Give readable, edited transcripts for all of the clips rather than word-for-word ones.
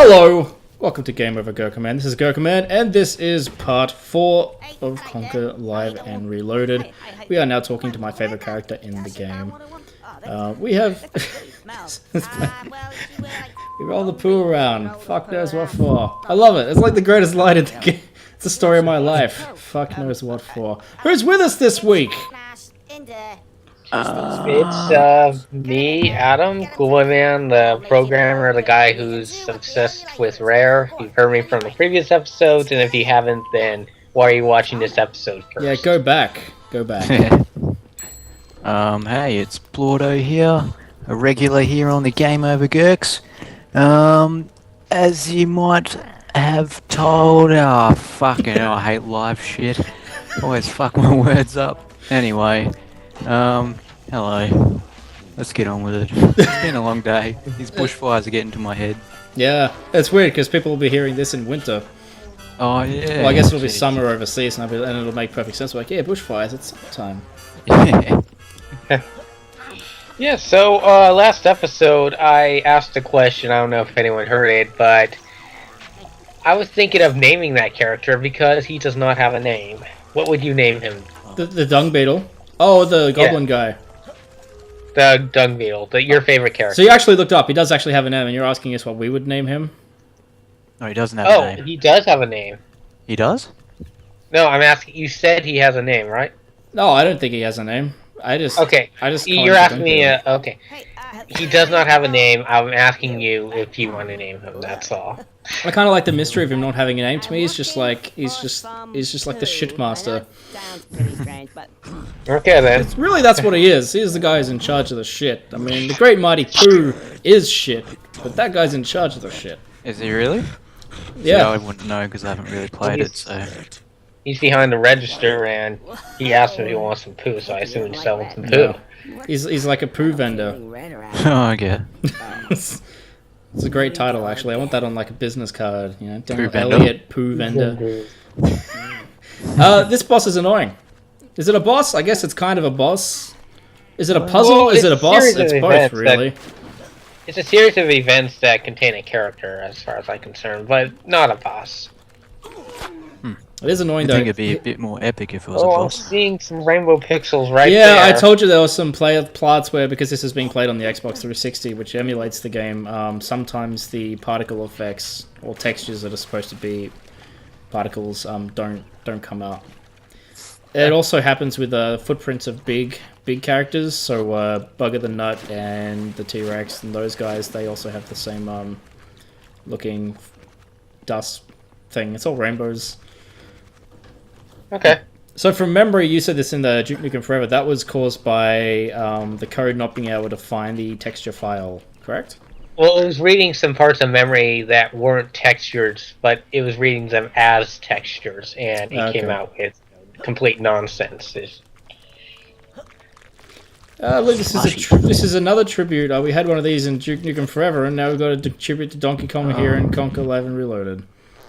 Hello! Welcome to Game Over Gerkinman. This is Gerkinman, and this is part 4 of Conker Live and Reloaded. We are now talking to my favorite character in the game. We have... we roll the poo around. Fuck knows what for. I love it. It's like the greatest line in the game. It's the story of my life. Fuck knows what for. Who's with us this week? It's me, Adam, Coolman, the programmer, the guy who's obsessed with Rare. You've heard me from the previous episodes, and if you haven't, then why are you watching this episode first? Yeah, go back. Go back. Hey, it's Blordo here, a regular here on the Game Over Gurks. As you might have told, fucking hell, I hate live shit. Always fuck my words up. Anyway, hello. Let's get on with it. It's been a long day. These bushfires are getting to my head. Yeah, it's weird because people will be hearing this in winter. Oh, yeah. Well, I guess it'll be summer overseas and it'll make perfect sense. Like, yeah, bushfires, it's summertime. Yeah, so last episode I asked a question, I don't know if anyone heard it, but I was thinking of naming that character because he does not have a name. What would you name him? The dung beetle. Oh, the goblin guy. The dung beetle, your favorite character. So you actually looked up. He does actually have a name, and you're asking us what we would name him? No, he doesn't have a name. Oh, he does have a name. He does? No, I'm asking. You said he has a name, right? No, I don't think he has a name. Okay. You're asking me. Okay. He does not have a name. I'm asking you if you want to name him. That's all. I kind of like the mystery of him not having a name. To me, he's just like the shit master. Okay then. Really, that's what he is. He's the guy who's in charge of the shit. I mean, the Great Mighty Pooh is shit, but that guy's in charge of the shit. Is he really? Yeah. So I wouldn't know because I haven't really played it. So he's behind the register, and he asked if he wants some poo, so I assume he's selling some poo. He's like a poo vendor. Oh, okay. It's a great title, actually. I want that on like a business card. You know, Daniel Poo vendor. Elliott, poo vendor. This boss is annoying. Is it a boss? I guess it's kind of a boss. Is it a puzzle? Well, is it a boss? It's both, really. really. It's a series of events that contain a character, as far as I'm concerned, but not a boss. It is annoying, I though. think it'd be a bit more epic if it was a boss. I'm seeing some rainbow pixels there. Yeah, I told you there was some plots where, because this is being played on the Xbox 360, which emulates the game, sometimes the particle effects or textures that are supposed to be particles don't come out. It also happens with footprints of big characters, so Bugger the Nut and the T-Rex and those guys, they also have the same looking dust thing. It's all rainbows. Okay. So from memory, you said this in the Duke Nukem Forever, that was caused by the code not being able to find the texture file, correct? Well, it was reading some parts of memory that weren't textures, but it was reading them as textures, and it came out with complete nonsense. I believe this is another tribute. We had one of these in Duke Nukem Forever, and now we've got a tribute to Donkey Kong here in Conker Live and Reloaded.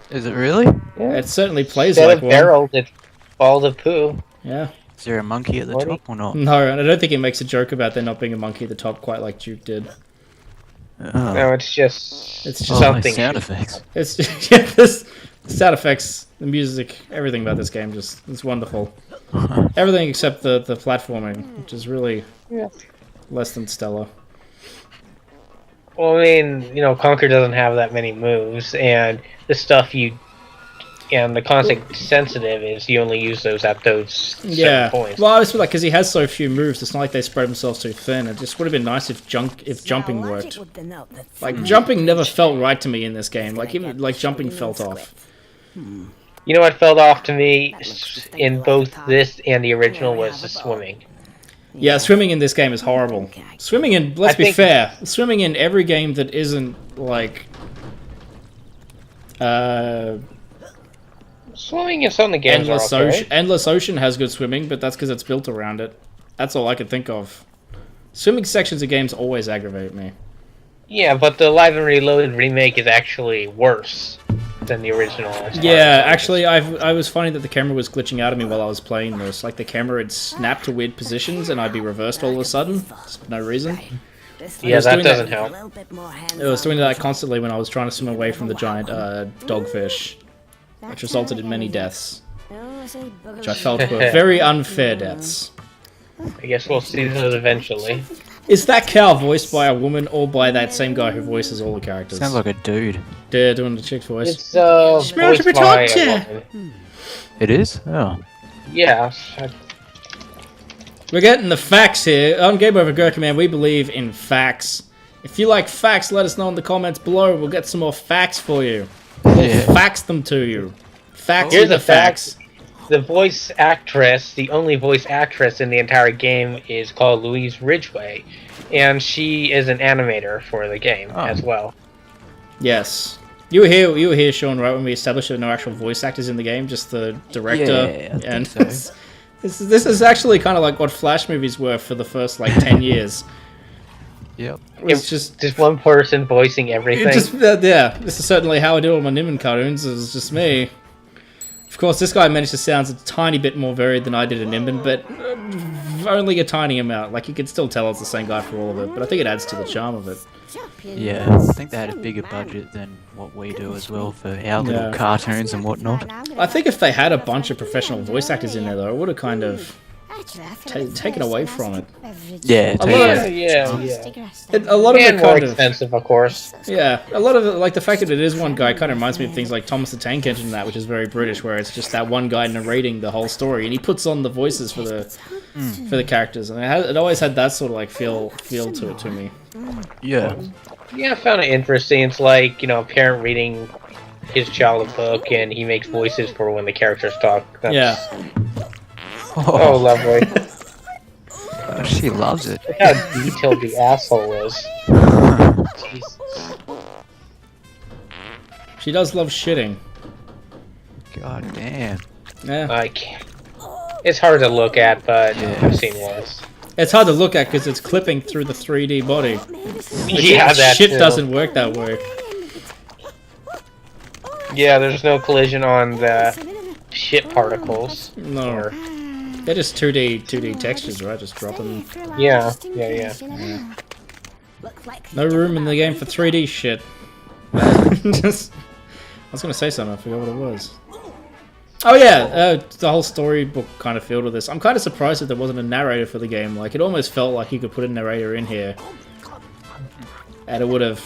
Is it really? Yeah. It certainly plays Instead like of one. barrels, it's balls of poo. Yeah. Is there a monkey at the top or not? No, and I don't think it makes a joke about there not being a monkey at the top, quite like Duke did. Oh. No, it's just something. Sound effects. It's just, yeah, the sound effects, the music, everything about this game it's wonderful. Everything except the platforming, which is really less than stellar. Well, I mean, Conker doesn't have that many moves, and the stuff and the constant sensitive is you only use those at those certain points. Well, I was like, because he has so few moves, it's not like they spread themselves too thin. It just would have been nice if jumping worked. Like, jumping never felt right to me in this game. Like, even like jumping felt off. You know what felt off to me in both this and the original was the swimming. Yeah, swimming in this game is horrible. Swimming in, let's be fair, swimming in every game that isn't, like, swimming in some of the games Endless Ocean has good swimming, but that's because it's built around it. That's all I could think of. Swimming sections of games always aggravate me. Yeah, but the Live and Reloaded remake is actually worse than the original. Yeah, actually, I was finding that the camera was glitching out of me while I was playing this. Like, the camera would snap to weird positions, and I'd be reversed all of a sudden, just for no reason. Yeah, that doesn't that- help. It was doing that constantly when I was trying to swim away from the giant dogfish, which resulted in many deaths, which I felt were very unfair deaths. I guess we'll see those eventually. Is that cow voiced by a woman or by that same guy who voices all the characters? Sounds like a dude. Yeah, doing the chick's voice. It's voiced by a woman. It is? Oh. Yeah. We're getting the facts here. On Game Over Gerkinman, we believe in facts. If you like facts, let us know in the comments below. We'll get some more facts for you. We'll Yeah. fax them to you. Facts Here's are the the facts. facts. The voice actress, the only voice actress in the entire game, is called Louise Ridgway, and she is an animator for the game as well. Yes. You were here, Sean, right, when we established that no actual voice actors in the game, just the director. Yeah, I think and so. this is actually kind of like what Flash movies were for the first, like, 10 years. Yep. It's just one person voicing everything. yeah, this is certainly how I do all my Nimbin cartoons. It was just me. Of course, this guy managed to sound a tiny bit more varied than I did in Nimbin, but only a tiny amount. Like, you can still tell it's the same guy for all of it, but I think it adds to the charm of it. Yeah, I think they had a bigger budget than what we do as well for our little cartoons and whatnot. I think if they had a bunch of professional voice actors in there, though, it would have kind of taken away from it. Yeah, yeah. A lot of And it more kind of... expensive, of course. Yeah, a lot of it, like the fact that it is one guy kind of reminds me of things like Thomas the Tank Engine and that, which is very British, where it's just that one guy narrating the whole story, and he puts on the voices for the characters, and it always had that sort of like feel to it to me. Yeah. Yeah, I found it interesting. It's like, a parent reading his child a book, and he makes voices for when the characters talk. Yeah. Oh, lovely. She loves it. Look how detailed the asshole is. Jesus. She does love shitting. God damn. Yeah. Like, it's hard to look at, but Yeah. I've seen worse. It's hard to look at because it's clipping through the 3D body. Yeah, that shit too. doesn't work that way. Yeah, there's no collision on the shit particles. No. Or- They're just 2D textures, right? Just drop them. Yeah. No room in the game for 3D shit. Just, I was gonna say something, I forgot what it was. Oh yeah, the whole storybook kind of feel to this. I'm kind of surprised that there wasn't a narrator for the game. Like, it almost felt like you could put a narrator in here, and it would have.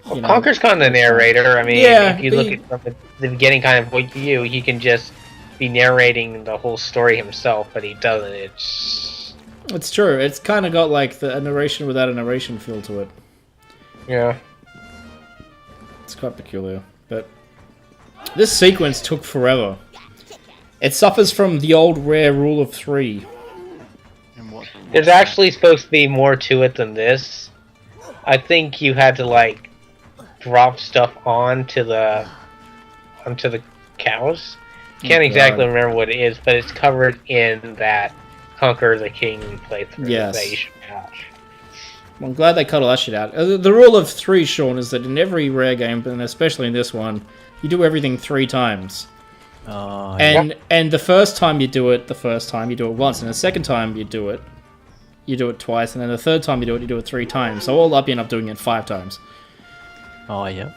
Conker's kind of the narrator. I mean, Yeah, if you look at from the beginning kind of point of view, he can just be narrating the whole story himself, but he doesn't. It's true. It's kind of got like a narration without a narration feel to it. Yeah. It's quite peculiar, but this sequence took forever. It suffers from the old rare rule of 3. There's actually supposed to be more to it than this. I think you had to like drop stuff onto the cows. Can't exactly remember what it is, but it's covered in that Conker the King playthrough that you should watch. Well, I'm glad they cut all that shit out. The rule of 3, Sean, is that in every rare game, and especially in this one, you do everything 3 times. Oh, And the first time you do it once, and the second time you do it twice, and then the third time you do it 3 times. So all up, you end up doing it 5 times. Oh, yeah.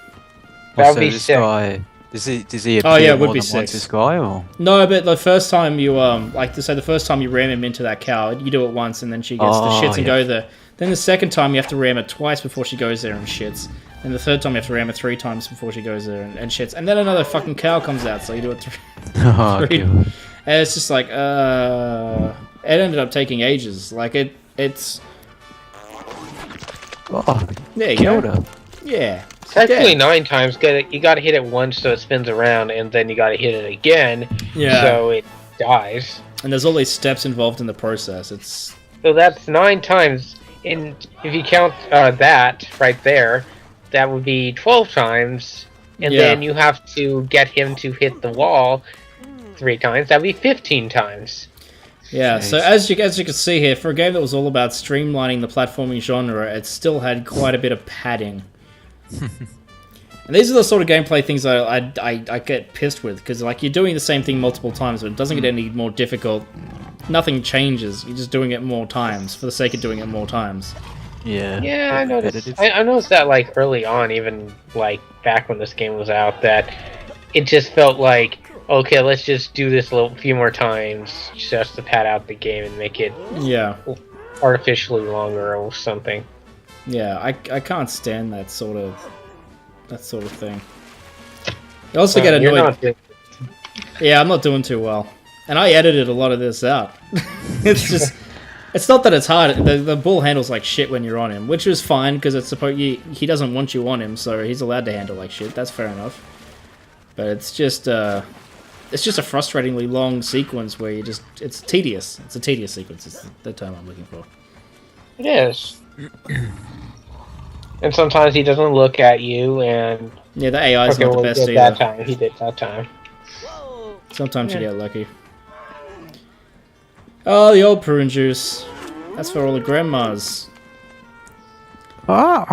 That would So be this sick. guy, does he appear Oh, yeah, it would more be than once, sick. this guy, or? No, but the first time you the first time you ram him into that cow, you do it once, and then she gets the shits and go there. Then the second time you have to ram it twice before she goes there and shits. And the third time you have to ram it 3 times before she goes there and shits. And then another fucking cow comes out, so you do it 3. Oh, 3. God. And it's just like, it ended up taking ages. Like, it's... Oh, There you killed go. her. Yeah. Technically Yeah. 9 times. You gotta hit it once so it spins around, and then you gotta hit it again Yeah. so it dies. And there's all these steps involved in the process. It's... So that's 9 times. And if you count that right there, that would be 12 times. And Yeah. then you have to get him to hit the wall 3 times. That would be 15 times. Yeah, so as you can see here, for a game that was all about streamlining the platforming genre, it still had quite a bit of padding. And these are the sort of gameplay things I get pissed with, because like you're doing the same thing multiple times, but it doesn't get any more difficult. Nothing changes. You're just doing it more times for the sake of doing it more times. Yeah. Yeah, I noticed. Repetitive. I noticed that like early on, even like back when this game was out, that it just felt like, okay, let's just do this a few more times just to pad out the game and make it Yeah. artificially longer or something. Yeah, I can't stand that sort of thing. I also get You're annoyed. not doing- Yeah, I'm not doing too well, and I edited a lot of this out. It's just, it's not that it's hard. The ball handles like shit when you're on him, which is fine because it's supposed he doesn't want you on him, so he's allowed to handle like shit. That's fair enough. But it's just a frustratingly long sequence where it's tedious. It's a tedious sequence. It's the term I'm looking for. It is. And sometimes he doesn't look at you, and Yeah, the AI is okay, not the well, best he did either. that time. He did that time. Sometimes you get lucky. Oh, the old prune juice. That's for all the grandmas. Ah!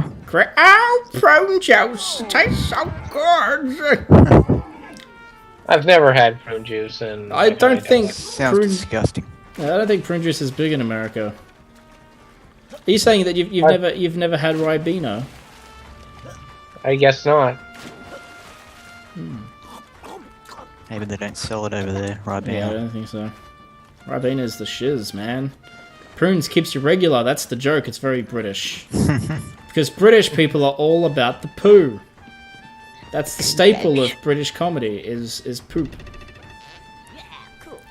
Oh, prune juice. It tastes so good. I've never had prune juice, and I don't think Sounds prune. disgusting. I don't think prune juice is big in America. Are you saying that you've never had Ribena? I guess not. Maybe they don't sell it over there, right? Yeah, I don't think so. Ribena is the shiz, man. Prunes keeps you regular. That's the joke. It's very British. Because British people are all about the poo. That's the staple of British comedy, is poop.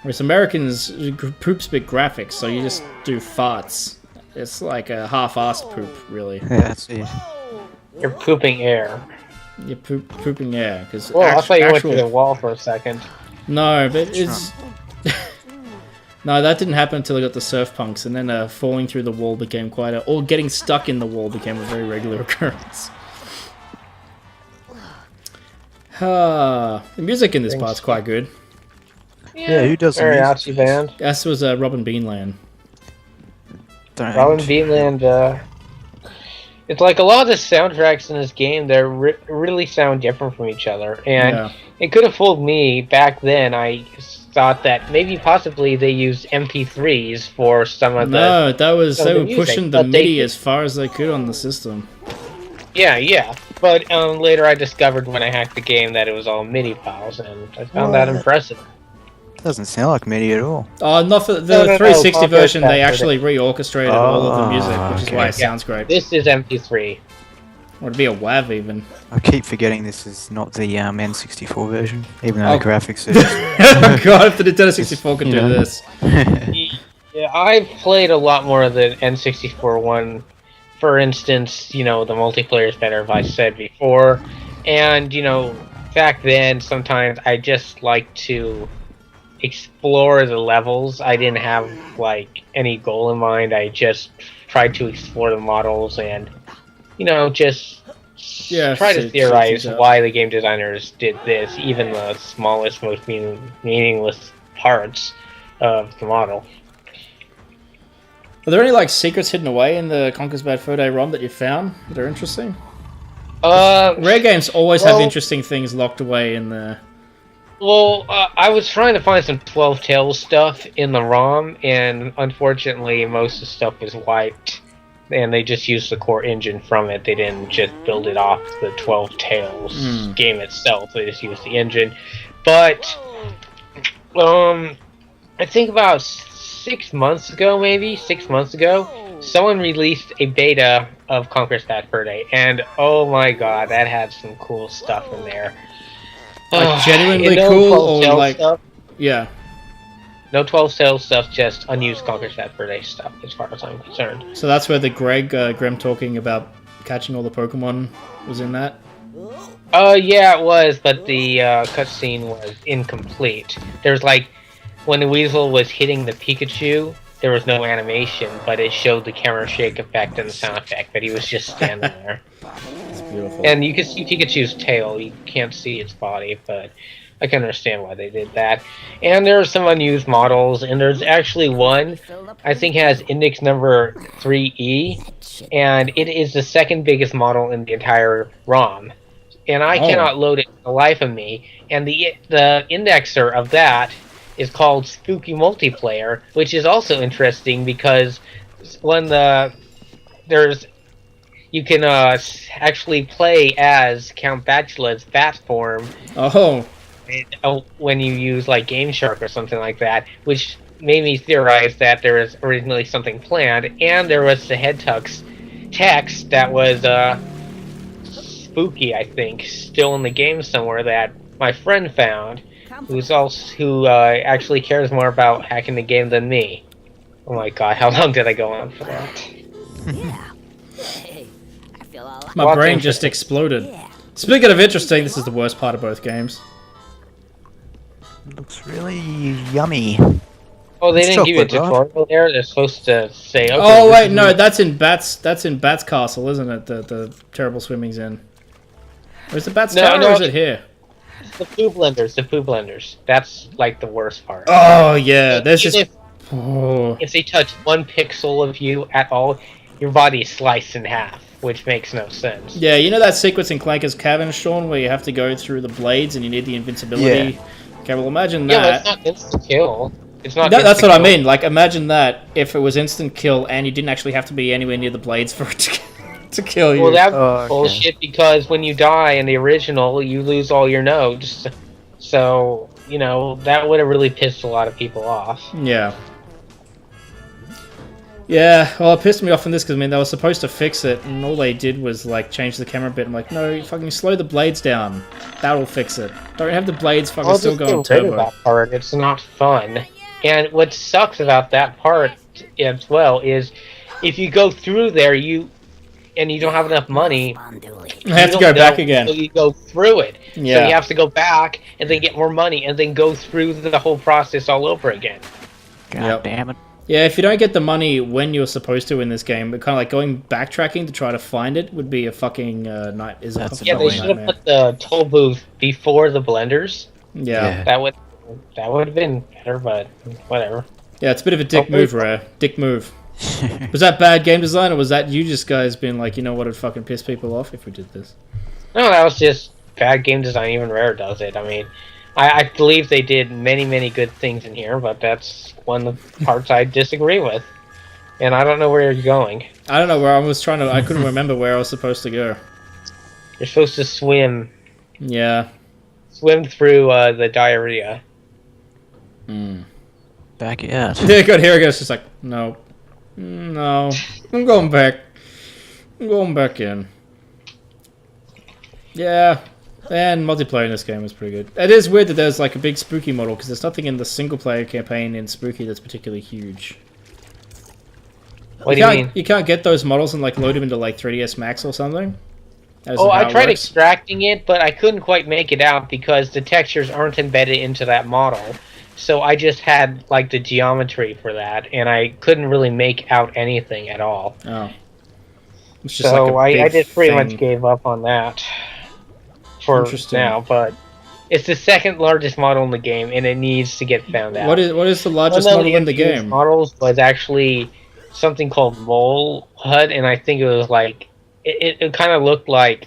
Whereas Americans, poop's a bit graphic, so you just do farts. It's like a half-assed poop, really. Yeah, that's it. You're pooping air. You're pooping air. Because Well, I thought you went through the wall for a second. No, but it's... No, that didn't happen until I got the surf punks, and then falling through the wall became quite a... Or getting stuck in the wall became a very regular occurrence. The music in this part's quite good. Yeah, who does the Very music? ouchie band. This was Robin Beanland. Don't. Robin Beanland, it's like a lot of the soundtracks in this game, they really sound different from each other. And Yeah. it could have fooled me back then. I thought that maybe possibly they used MP3s for some of the... No, that was... some They of the were music, pushing the but they- MIDI as far as they could on the system. Yeah. But later I discovered when I hacked the game that it was all MIDI files, and I found that impressive. Doesn't sound like MIDI at all. Oh, not for the No, 360 Conker's version, they faster actually reorchestrated all of the music, which is okay. why it sounds great. This is MP3. Or it'd be a WAV even. I keep forgetting this is not the N64 version, even though Oh. the graphics are... Oh god, if the Nintendo 64 could You do know. this. Yeah, I've played a lot more of the N64 one. For instance, you know, the multiplayer is better, as I said before. And, you know, back then, sometimes I just like to explore the levels. I didn't have, like, any goal in mind. I just tried to explore the models and, you know, just Yeah, try to see theorize things out. why the game designers did this, even the smallest, most meaningless parts of the model. Are there any like secrets hidden away in the Conker's Bad Fur Day ROM that you found that are interesting? Rare games always have well- interesting things locked away in the... Well, I was trying to find some 12 Tales stuff in the ROM, and unfortunately most of the stuff was wiped, and they just used the core engine from it. They didn't just build it off the 12 Tales game itself. They just used the engine. But, I think about 6 months ago, someone released a beta of Conker's Bad Fur Day, and oh my god, that had some cool stuff in there. Like genuinely You know, cool 12 or Tales like... stuff? Yeah. No 12 Tales stuff, just unused Conker's Bad Fur Day stuff, as far as I'm concerned. So that's where the Grem talking about catching all the Pokemon was in that? Yeah, it was, but the cutscene was incomplete. There was like, when the Weasel was hitting the Pikachu, there was no animation, but it showed the camera shake effect and the sound effect, but he was just standing there. It's beautiful. And you can see Pikachu's tail, you can't see its body, but I can understand why they did that. And there are some unused models, and there's actually one, I think has index number 3E, and it is the second biggest model in the entire ROM. And I cannot load it for the life of me, and the indexer of that is called Spooky Multiplayer, which is also interesting because when there's you can actually play as Count Bacula's bat form Oh, when you use like Game Shark or something like that, which made me theorize that there was originally something planned, and there was the head text that was spooky, I think, still in the game somewhere that my friend found, who actually cares more about hacking the game than me. Oh my god, how long did I go on for that? Yeah. Hey, I feel all my Lots of brain just interesting- exploded. Yeah. Speaking of interesting, this is the worst part of both games. Looks really yummy. Oh, they It's didn't give you a chocolate, right? tutorial there? They're supposed to say, okay, Oh this wait, is no, the- that's in Bats Castle, isn't it? The terrible swimming's in. Where's the Bats No, Tower, no, or is it here? the poo blenders. That's like the worst part. Oh yeah, there's Even just. Oh. if they touch 1 pixel of you at all, your body is sliced in half, which makes no sense. Yeah, you know that sequence in Clanker's Cavern, Sean, where you have to go through the blades and you need the invincibility? Okay, well imagine Yeah, but that. it's not instant kill. It's not. No, that's what I instant kill. mean. Like, imagine that if it was instant kill and you didn't actually have to be anywhere near the blades for it to kill you. Well, that's Oh, okay. bullshit because when you die in the original, you lose all your nodes. So, you know, that would have really pissed a lot of people off. Yeah. Yeah, well, it pissed me off in this because, I mean, they were supposed to fix it, and all they did was, like, change the camera a bit. I'm like, no, you fucking slow the blades down. That'll fix it. Don't have the blades fucking I'll still just going get rid of turbo. that part. It's not fun. And what sucks about that part as well is if you go through there, and you don't have enough money, I have to you go don't back know again. until you go through it. So Yeah. you have to go back and then get more money and then go through the whole process all over again. God Yep. damn it. Yeah, if you don't get the money when you're supposed to in this game, but kind of like going backtracking to try to find it would be a fucking night. Is a That's fucking Yeah, they Probably should have nightmare. put the toll booth before the blenders. Yeah. That would have been better, but whatever. Yeah, it's a bit of a dick Okay. move, Rare. Dick move. Was that bad game design, or was that you just guys being like, you know what, it'd fucking piss people off if we did this? No, that was just bad game design. Even Rare does it. I mean, I believe they did many, many good things in here, but that's one of the parts I disagree with. And I don't know where you're going. I don't know where I was trying to. I couldn't remember where I was supposed to go. You're supposed to swim Yeah. through the diarrhea. Back out. Yeah, good. Here I go. It's just like, no. No. I'm going back. I'm going back in. Yeah. And multiplayer in this game was pretty good. It is weird that there's like a big Spooky model, because there's nothing in the single player campaign in Spooky that's particularly huge. What do you mean? You can't get those models and like load them into like 3ds Max or something? That Oh, isn't how I it tried works? extracting it, but I couldn't quite make it out because the textures aren't embedded into that model. So I just had like the geometry for that, and I couldn't really make out anything at all. Oh. It's just So like a I big just pretty thing. much gave up on that for Interesting. now. But it's the second largest model in the game, and it needs to get found out. What is the largest One of model in the infused game? models was actually something called Mole Hut, and I think it was like it kind of looked like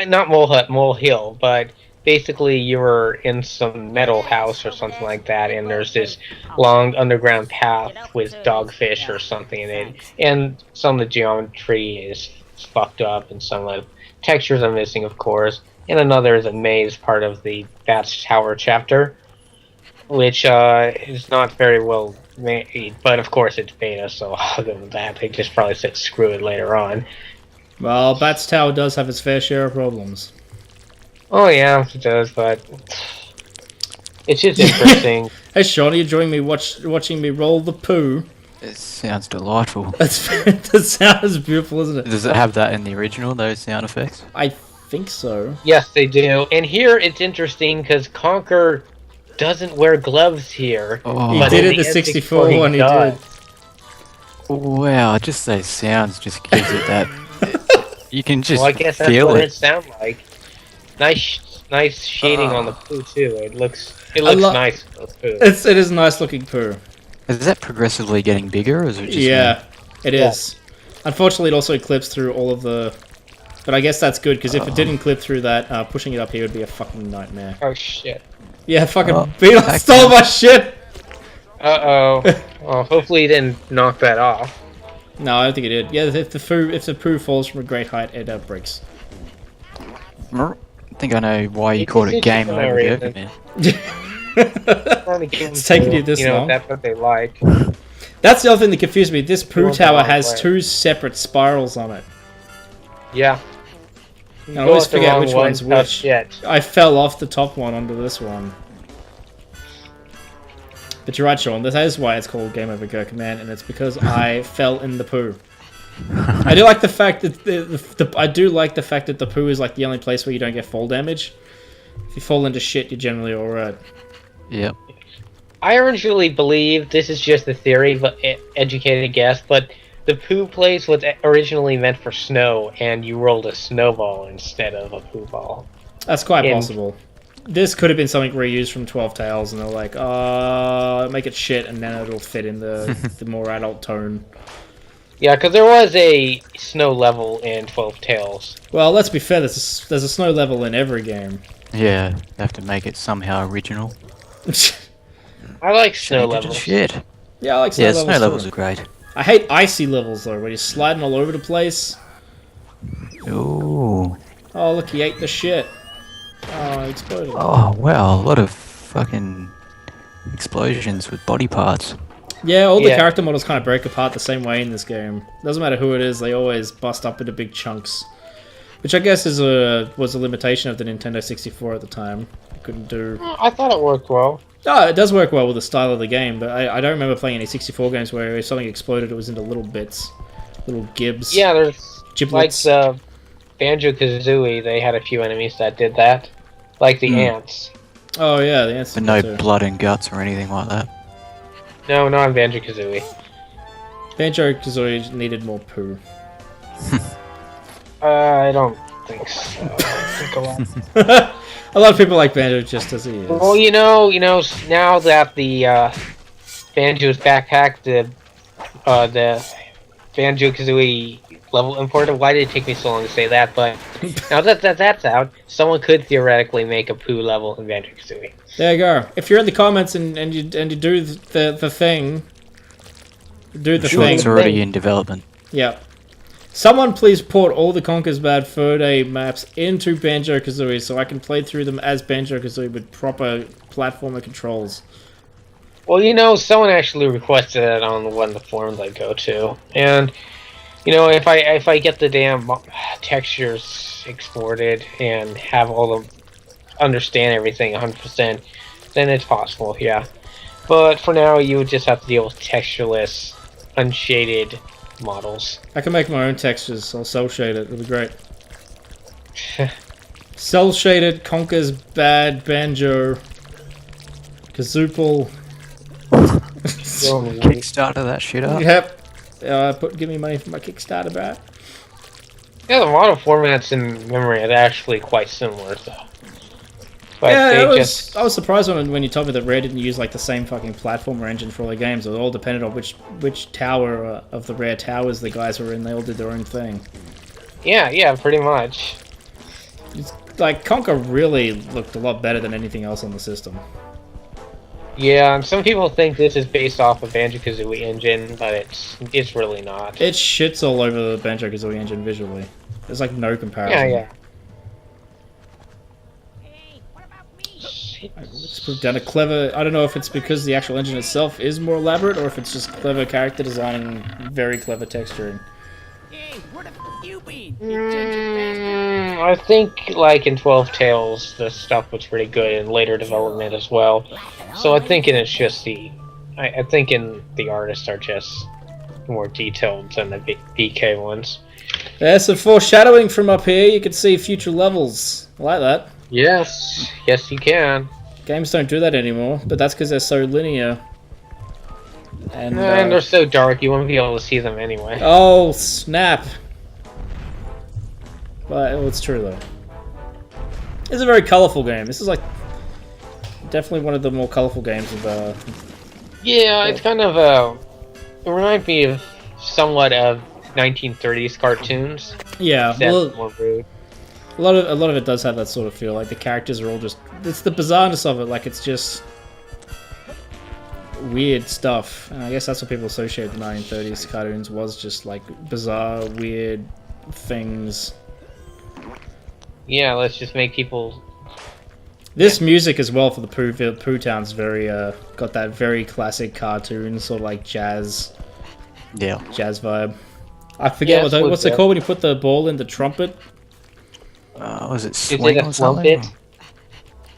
not Mole Hut, Mole Hill, but basically you were in some metal house or something like that, and there's this long underground path with dogfish or something in it, and some of the geometry is fucked up, and some of the textures are missing, of course, and another is a maze part of the Bats Tower chapter, which is not very well made, but of course it's beta, so other than that, they just probably said screw it later on. Well, Bats Tower does have its fair share of problems. Oh yeah, it does, but it's just interesting. Hey Sean, are you enjoying me watching me roll the poo? It sounds delightful. That sound is beautiful, isn't it? Does it have that in the original, those sound effects? I think so. Yes, they do. And here it's interesting because Conker doesn't wear gloves here. Oh, He but did in it the N64 64 one, he does. did. wow, just those sounds just gives it that. You can just Well, I guess that's feel what it. it sounds like. Nice shading on the poo too. It looks lo- nice on the poo. It is nice looking poo. Is that progressively getting bigger, or is it just Yeah, it Yeah. is. Unfortunately, it also clips through all of the... But I guess that's good, because if it didn't clip through that, pushing it up here would be a fucking nightmare. Oh shit. Yeah, fucking Oh, Beetle back stole then. my shit! Uh oh. Well, hopefully you didn't knock that off. No, I don't think it did. Yeah, if the poo falls from a great height, it breaks. I think I know why you called it game over Gerkinman. It's taking you this long. That's what they like. That's the other thing that confused me. This poo want the tower long has way. 2 separate spirals on it. Yeah. I always forget which one's which. Shit. I fell off the top one onto this one. But you're right, Sean. That is why it's called Game Over Gerkinman, and it's because I fell in the poo. I do like the fact that the poo is like the only place where you don't get fall damage. If you fall into shit, you're generally alright. Yep. I originally believed, this is just a theory, but educated guess, but the poo place was originally meant for snow, and you rolled a snowball instead of a poo ball. That's quite possible. This could have been something reused from 12 Tales, and they're like, make it shit, and then it'll fit in the more adult tone. Yeah, because there was a snow level in 12 Tales. Well, let's be fair, there's a snow level in every game. Yeah, they have to make it somehow original. I like snow Change it to levels. shit. Yeah, I like snow Yeah, levels. snow levels too. are great. I hate icy levels though, where you're sliding all over the place. Ooh. Oh, look, he ate the shit. Oh, he exploded. Oh, wow, a lot of fucking explosions with body parts. Yeah, all the Yeah. character models kind of break apart the same way in this game. Doesn't matter who it is, they always bust up into big chunks. Which I guess was a limitation of the Nintendo 64 at the time. You couldn't do... I thought it worked well. Oh, it does work well with the style of the game, but I don't remember playing any 64 games where if something exploded, it was into little bits. Little gibs. Yeah, there's Giblets. like the Banjo-Kazooie, they had a few enemies that did that. Like the ants. Oh yeah, the answer But no blood and guts or anything like that. No, not in Banjo-Kazooie. Banjo-Kazooie needed more poo. I don't think so. I think a lot. A lot of people like Banjo just as he is. Well, you know, now that the Banjo's backpack, the Banjo-Kazooie level importer, why did it take me so long to say that? But now that that's out, someone could theoretically make a poo level in Banjo-Kazooie. There you go. If you're in the comments and you do the thing, do the Sure, thing. it's already in development. Yeah. Someone please port all the Conker's Bad Fur Day maps into Banjo-Kazooie so I can play through them as Banjo-Kazooie with proper platformer controls. Well, you know, someone actually requested it on one of the forums I go to, and you know, if I get the damn textures exported and have all the understand everything 100%, then it's possible, yeah. But for now, you would just have to deal with textureless, unshaded models. I can make my own textures. I'll cell shade it. It'll be great. Cell shaded Conker's Bad Banjo Kazoople. Kickstarter that shit up. Yep. Give me money for my Kickstarter, bro. Yeah, the model formats in memory are actually quite similar, though. But Yeah, they I was surprised when you told me that Rare didn't use like the same fucking platformer engine for all their games. It all depended on which tower of the Rare towers the guys were in. They all did their own thing. Yeah, pretty much. It's, like Conker really looked a lot better than anything else on the system. Yeah, and some people think this is based off of Banjo-Kazooie engine, but it's really not. It shits all over the Banjo-Kazooie engine visually. There's like no comparison. Yeah. It's done a clever... I don't know if it's because the actual engine itself is more elaborate or if it's just clever character design and very clever texturing. Hey, where the f you been, you ginger bastard? I think, like, in 12 Tales, the stuff was pretty good in later development as well. So I think it's just I think in the artists are just more detailed than the BK ones. There's some foreshadowing from up here. You can see future levels. I like that. Yes, you can. Games don't do that anymore, but that's because they're so linear. And they're so dark, you won't be able to see them anyway. oh, snap. But it's true, though. It's a very colorful game. This is, like, definitely one of the more colorful games of, Yeah, it's kind of, it reminds me of somewhat of 1930s cartoons. Yeah, Except well, more rude. a lot of it does have that sort of feel. Like, the characters are all just... It's the bizarreness of it. Like, it's just... weird stuff. And I guess that's what people associate the 1930s cartoons was, just like bizarre, weird things. Yeah, let's just make people. This music as well for the Pooh Town's very got that very classic cartoon sort of like jazz vibe. I forget what's it called when you put the ball in the trumpet. Was it Is swing it a or something? trumpet?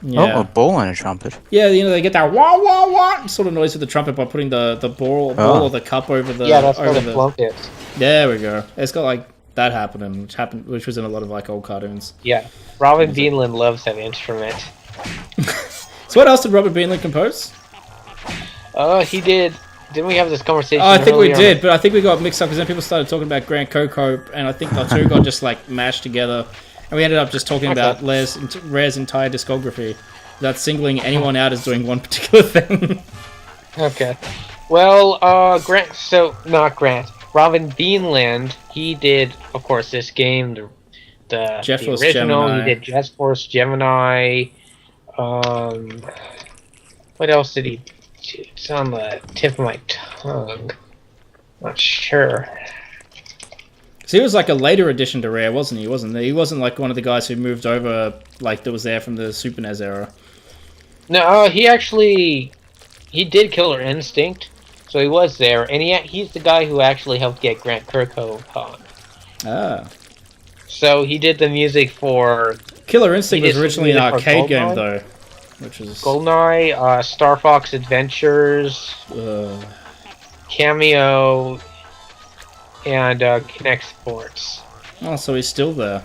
Yeah. Oh, a ball and a trumpet. Yeah, you know, they get that wah wah wah sort of noise with the trumpet by putting the ball or the cup over the. Yeah, that's called over a trumpet. There we go. It's got like that happening, which was in a lot of like old cartoons. Yeah, Robin Beanland loves that instrument. So what else did Robert Beanland compose? He did. Didn't we have this conversation? Oh, I think we earlier? did, but I think we got mixed up because then people started talking about Grant Coco, and I think the two got just like mashed together, and we ended up just talking about Rare's entire discography, without singling anyone out as doing one particular thing. Okay. Well, not Grant. Robin Beanland, he did, of course, this game, the Jet Force original. Gemini. He did Jet Force Gemini. What else did he do? It's on the tip of my tongue. Not sure. So he was like a later addition to Rare, wasn't he? He wasn't like one of the guys who moved over, like that was there from the Super NES era. No, he did Killer Instinct, so he was there, and he's the guy who actually helped get Grant Kirkhope on. Ah. So he did the music for Killer Instinct was did originally an music for arcade game, GoldenEye? though. Which was... GoldenEye, Star Fox Adventures, Cameo, and Connect Sports. Oh, so he's still there.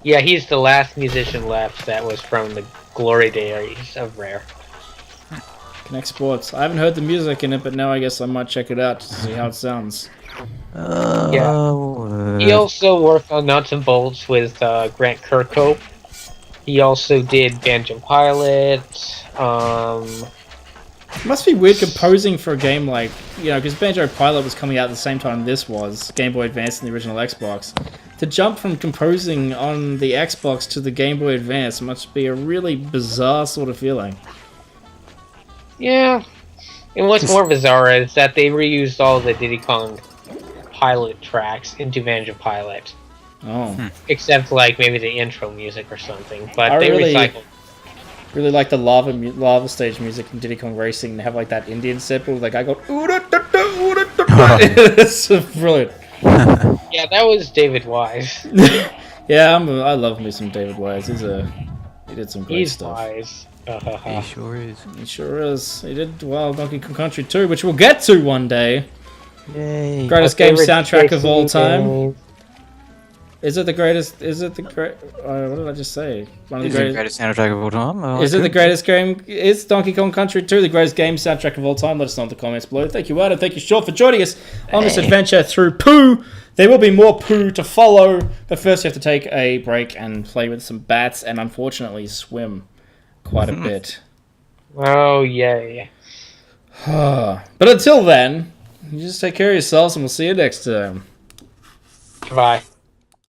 Yeah, he's the last musician left that was from the glory days of Rare. Connect Sports. I haven't heard the music in it, but now I guess I might check it out to see how it sounds. He also worked on Nuts and Bolts with Grant Kirkhope. He also did Banjo Pilot. It must be weird composing for a game like, you know, because Banjo Pilot was coming out at the same time this was, Game Boy Advance and the original Xbox. To jump from composing on the Xbox to the Game Boy Advance must be a really bizarre sort of feeling. Yeah. And what's more bizarre is that they reused all the Diddy Kong Pilot tracks into Banjo Pilot. Oh. Except, like, maybe the intro music or something. But they really recycled. Really like the lava stage music in Diddy Kong Racing. They have like that Indian sample where the guy goes, it's brilliant. Yeah, that was David Wise. Yeah, I love me some David Wise. He did some great stuff. Wise. He sure is. He sure is. He did Donkey Kong Country 2, which we'll get to one day. Yay. Greatest My game favorite soundtrack of all PC time. game. Is it the greatest? Is it the great? What did I just say? One of Is the it the greatest soundtrack of all time? Oh, Is it the good. greatest game? Is Donkey Kong Country 2 the greatest game soundtrack of all time? Let us know in the comments below. Thank you, Adam. Thank you, Short, for joining us on this adventure through Pooh. There will be more Pooh to follow, but first you have to take a break and play with some bats and unfortunately swim quite a bit. Oh, yay. But until then, you just take care of yourselves and we'll see you next time. Bye.